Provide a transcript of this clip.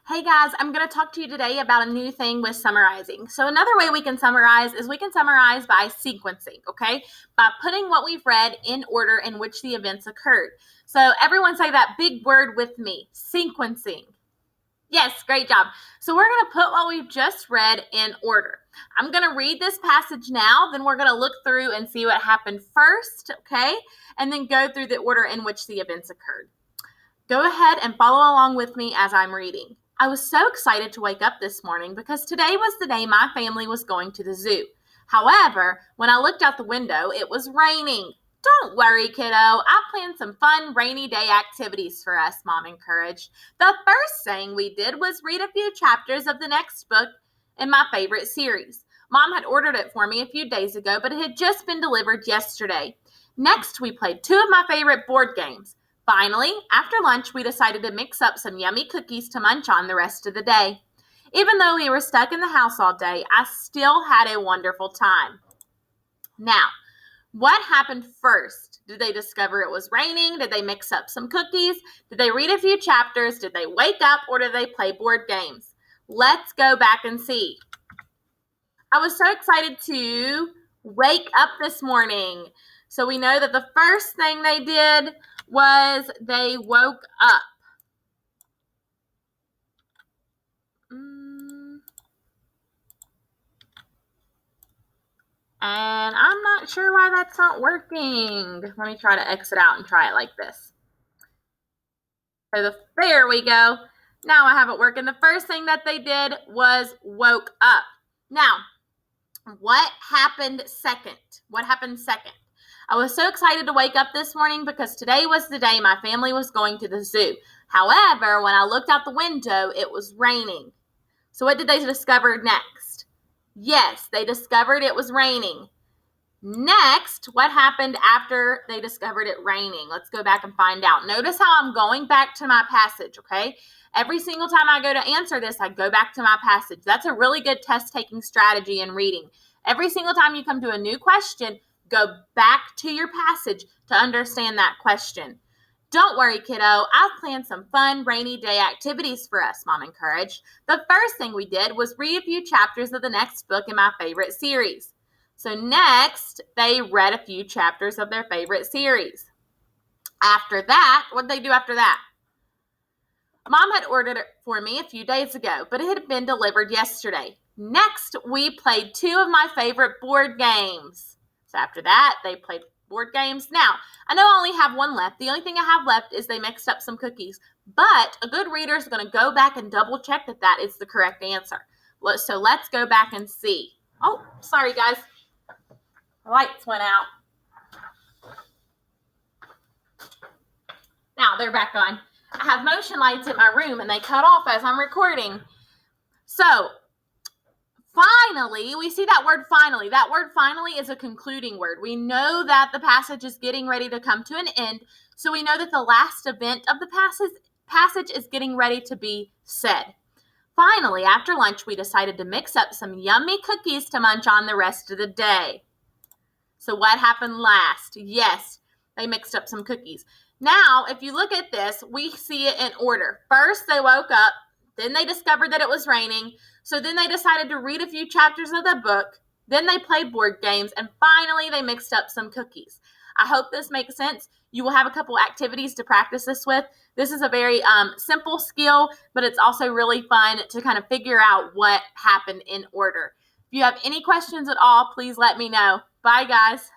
Hey guys, I'm going to talk to you today about a new thing with summarizing. So another way we can summarize is we can summarize by sequencing, okay? By putting what we've read in order in which the events occurred. So everyone say that big word with me, sequencing. Yes, great job. So we're going to put what we've just read in order. I'm going to read this passage now, then we're going to look through and see what happened first, okay? And then go through the order in which the events occurred. Go ahead and follow along with me as I'm reading. I was so excited to wake up this morning because today was the day my family was going to the zoo. However, when I looked out the window, it was raining. Don't worry, kiddo. I planned some fun rainy day activities for us, Mom encouraged. The first thing we did was read a few chapters of the next book in my favorite series. Mom had ordered it for me a few days ago, but it had just been delivered yesterday. Next, we played two of my favorite board games. Finally, after lunch, we decided to mix up some yummy cookies to munch on the rest of the day. Even though we were stuck in the house all day, I still had a wonderful time. Now, what happened first? Did they discover it was raining? Did they mix up some cookies? Did they read a few chapters? Did they wake up, or did they play board games? Let's go back and see. I was so excited to wake up this morning. So we know that the first thing they did was they woke up. And I'm not sure why that's not working. Let me try to exit out and try it like this. So there we go. Now I have it working. The first thing that they did was woke up. Now, what happened second? I was so excited to wake up this morning because today was the day my family was going to the zoo. However, when I looked out the window, it was raining. So what did they discover next? Yes, they discovered it was raining. Next, what happened after they discovered it raining? Let's go back and find out. Notice how I'm going back to my passage, okay? Every single time I go to answer this, I go back to my passage. That's a really good test-taking strategy in reading. Every single time you come to a new question, go back to your passage to understand that question. Don't worry, kiddo. I've planned some fun rainy day activities for us, Mom encouraged. The first thing we did was read a few chapters of the next book in my favorite series. So next, they read a few chapters of their favorite series. After that, what did they do after that? Mom had ordered it for me a few days ago, but it had been delivered yesterday. Next, we played two of my favorite board games. So after that, they played board games. Now, I know I only have one left. The only thing I have left is they mixed up some cookies. But a good reader is going to go back and double check that that is the correct answer. So let's go back and see. Oh, sorry, guys. The lights went out. Now they're back on. I have motion lights in my room and they cut off as I'm recording. So, finally, we see that word finally. That word finally is a concluding word. We know that the passage is getting ready to come to an end. So we know that the last event of the passage is getting ready to be said. Finally, after lunch, we decided to mix up some yummy cookies to munch on the rest of the day. So what happened last? Yes, they mixed up some cookies. Now, if you look at this, we see it in order. First, they woke up. Then they discovered that it was raining. So then they decided to read a few chapters of the book. Then they played board games. And finally, they mixed up some cookies. I hope this makes sense. You will have a couple activities to practice this with. This is a very simple skill, but it's also really fun to kind of figure out what happened in order. If you have any questions at all, please let me know. Bye, guys.